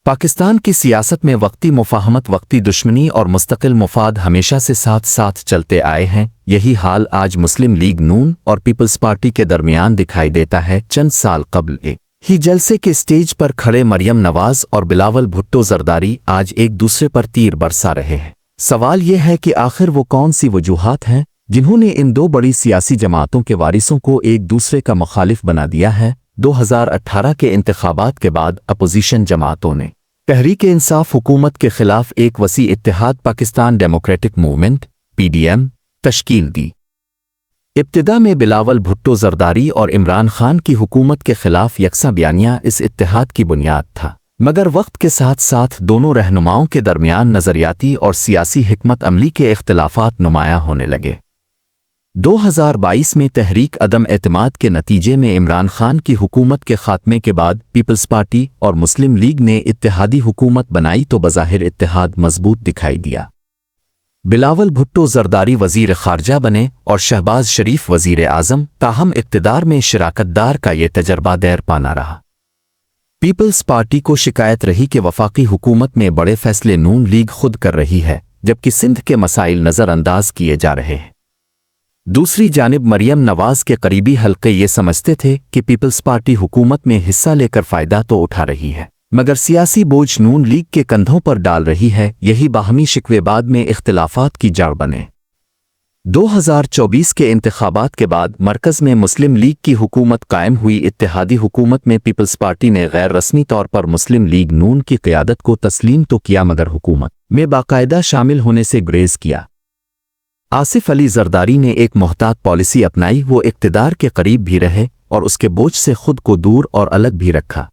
پاکستان کی سیاست میں وقتی مفاہمت، وقتی دشمنی اور مستقل مفاد ہمیشہ سے ساتھ ساتھ چلتے آئے ہیں۔ یہی حال آج مسلم لیگ نون اور پیپلز پارٹی کے درمیان دکھائی دیتا ہے۔ چند سال قبل ہی جلسے کے سٹیج پر کھڑے مریم نواز اور بلاول بھٹو زرداری آج ایک دوسرے پر تیر برسا رہے ہیں۔ سوال یہ ہے کہ آخر وہ کون سی وجوہات ہیں جنہوں نے ان دو بڑی سیاسی جماعتوں کے وارثوں کو ایک دوسرے کا مخالف بنا دیا ہے؟ 2018 کے انتخابات کے بعد اپوزیشن جماعتوں نے تحریک انصاف حکومت کے خلاف ایک وسیع اتحاد پاکستان ڈیموکریٹک موومنٹ (PDM) تشکیل دی۔ ابتدا میں بلاول بھٹو زرداری اور عمران خان کی حکومت کے خلاف یکساں بیانیہ اس اتحاد کی بنیاد تھا، مگر وقت کے ساتھ ساتھ دونوں رہنماؤں کے درمیان نظریاتی اور سیاسی حکمت عملی کے اختلافات نمایاں ہونے لگے۔ 2022 میں تحریک عدم اعتماد کے نتیجے میں عمران خان کی حکومت کے خاتمے کے بعد پیپلز پارٹی اور مسلم لیگ نے اتحادی حکومت بنائی تو بظاہر اتحاد مضبوط دکھائی دیا۔ بلاول بھٹو زرداری وزیر خارجہ بنے اور شہباز شریف وزیر اعظم، تاہم اقتدار میں شراکت دار کا یہ تجربہ دیر پا نہ رہا۔ پیپلز پارٹی کو شکایت رہی کہ وفاقی حکومت میں بڑے فیصلے نون لیگ خود کر رہی ہے، جبکہ سندھ کے مسائل نظر انداز کیے جا رہے ہیں۔ دوسری جانب مریم نواز کے قریبی حلقے یہ سمجھتے تھے کہ پیپلز پارٹی حکومت میں حصہ لے کر فائدہ تو اٹھا رہی ہے، مگر سیاسی بوجھ نون لیگ کے کندھوں پر ڈال رہی ہے۔ یہی باہمی شکوے بعد میں اختلافات کی جڑ بنے۔ 2024 کے انتخابات کے بعد مرکز میں مسلم لیگ کی حکومت قائم ہوئی۔ اتحادی حکومت میں پیپلز پارٹی نے غیر رسمی طور پر مسلم لیگ نون کی قیادت کو تسلیم تو کیا، مگر حکومت میں باقاعدہ شامل ہونے سے گریز کیا۔ آصف علی زرداری نے ایک محتاط پالیسی اپنائی، وہ اقتدار کے قریب بھی رہے اور اس کے بوجھ سے خود کو دور اور الگ بھی رکھا۔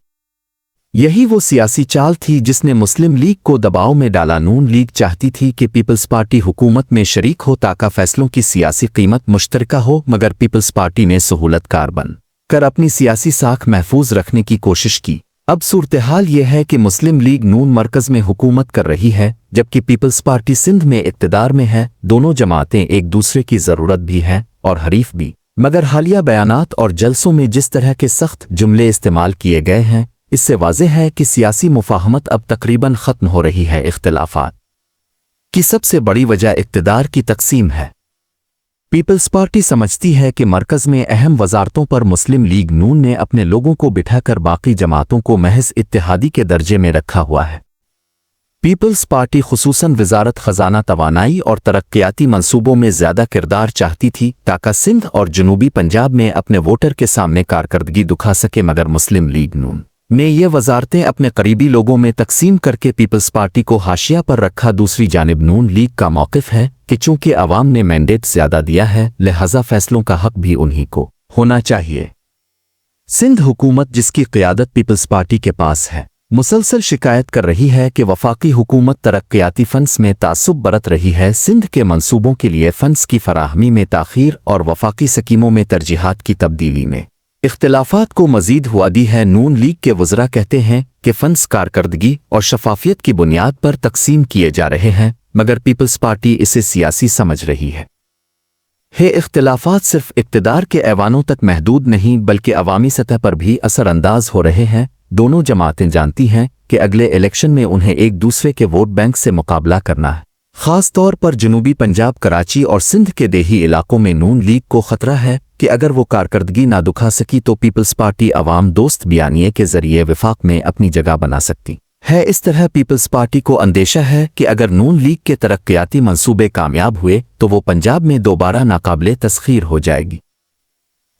یہی وہ سیاسی چال تھی جس نے مسلم لیگ کو دباؤ میں ڈالا۔ نون لیگ چاہتی تھی کہ پیپلز پارٹی حکومت میں شریک ہو تاکہ فیصلوں کی سیاسی قیمت مشترکہ ہو، مگر پیپلز پارٹی نے سہولت کار بن کر اپنی سیاسی ساکھ محفوظ رکھنے کی کوشش کی۔ اب صورتحال یہ ہے کہ مسلم لیگ نون مرکز میں حکومت کر رہی ہے، جبکہ پیپلز پارٹی سندھ میں اقتدار میں ہے۔ دونوں جماعتیں ایک دوسرے کی ضرورت بھی ہیں اور حریف بھی، مگر حالیہ بیانات اور جلسوں میں جس طرح کے سخت جملے استعمال کیے گئے ہیں، اس سے واضح ہے کہ سیاسی مفاہمت اب تقریباً ختم ہو رہی ہے۔ اختلافات کی سب سے بڑی وجہ اقتدار کی تقسیم ہے۔ پیپلز پارٹی سمجھتی ہے کہ مرکز میں اہم وزارتوں پر مسلم لیگ نون نے اپنے لوگوں کو بٹھا کر باقی جماعتوں کو محض اتحادی کے درجے میں رکھا ہوا ہے۔ پیپلز پارٹی خصوصاً وزارت خزانہ، توانائی اور ترقیاتی منصوبوں میں زیادہ کردار چاہتی تھی تاکہ سندھ اور جنوبی پنجاب میں اپنے ووٹر کے سامنے کارکردگی دکھا سکے، مگر مسلم لیگ نون نے یہ وزارتیں اپنے قریبی لوگوں میں تقسیم کر کے پیپلز پارٹی کو حاشیہ پر رکھا۔ دوسری جانب نون لیگ کا موقف ہے کہ چونکہ عوام نے مینڈیٹ زیادہ دیا ہے، لہذا فیصلوں کا حق بھی انہی کو ہونا چاہیے۔ سندھ حکومت، جس کی قیادت پیپلز پارٹی کے پاس ہے، مسلسل شکایت کر رہی ہے کہ وفاقی حکومت ترقیاتی فنڈز میں تعصب برت رہی ہے، سندھ کے منصوبوں کے لیے فنڈز کی فراہمی میں تاخیر اور وفاقی سکیموں میں ترجیحات کی تبدیلی میں اختلافات کو مزید ہوا دی ہے۔ نون لیگ کے وزراء کہتے ہیں کہ فنڈز کارکردگی اور شفافیت کی بنیاد پر تقسیم کیے جا رہے ہیں، مگر پیپلز پارٹی اسے سیاسی سمجھ رہی ہے۔ اختلافات صرف اقتدار کے ایوانوں تک محدود نہیں بلکہ عوامی سطح پر بھی اثر انداز ہو رہے ہیں۔ دونوں جماعتیں جانتی ہیں کہ اگلے الیکشن میں انہیں ایک دوسرے کے ووٹ بینک سے مقابلہ کرنا ہے، خاص طور پر جنوبی پنجاب، کراچی اور سندھ کے دیہی علاقوں میں۔ نون لیگ کو خطرہ ہے کہ اگر وہ کارکردگی نہ دکھا سکی تو پیپلز پارٹی عوام دوست بیانیے کے ذریعے وفاق میں اپنی جگہ بنا سکتی ہے۔ اس طرح پیپلز پارٹی کو اندیشہ ہے کہ اگر نون لیگ کے ترقیاتی منصوبے کامیاب ہوئے تو وہ پنجاب میں دوبارہ ناقابل تسخیر ہو جائے گی۔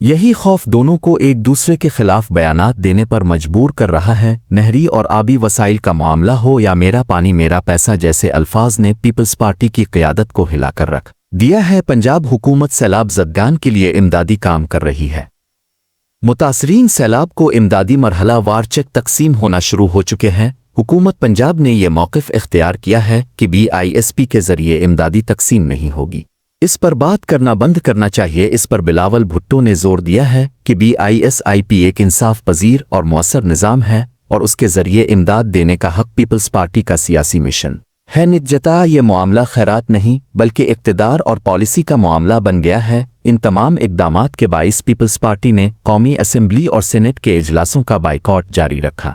یہی خوف دونوں کو ایک دوسرے کے خلاف بیانات دینے پر مجبور کر رہا ہے۔ نہری اور آبی وسائل کا معاملہ ہو یا میرا پانی میرا پیسہ جیسے الفاظ نے پیپلز پارٹی کی قیادت کو ہلا کر رکھ دیا ہے۔ پنجاب حکومت سیلاب زدگان کے لیے امدادی کام کر رہی ہے۔ متاثرین سیلاب کو امدادی مرحلہ وار چیک تقسیم ہونا شروع ہو چکے ہیں۔ حکومت پنجاب نے یہ موقف اختیار کیا ہے کہ BISP کے ذریعے امدادی تقسیم نہیں ہوگی، اس پر بات کرنا بند کرنا چاہیے۔ اس پر بلاول بھٹو نے زور دیا ہے کہ BISP ایک انصاف پذیر اور مؤثر نظام ہے اور اس کے ذریعے امداد دینے کا حق پیپلز پارٹی کا سیاسی مشن ہے۔ نتیجتاً یہ معاملہ خیرات نہیں بلکہ اقتدار اور پالیسی کا معاملہ بن گیا ہے۔ ان تمام اقدامات کے باعث پیپلز پارٹی نے قومی اسمبلی اور سینٹ کے اجلاسوں کا بائیکاٹ جاری رکھا۔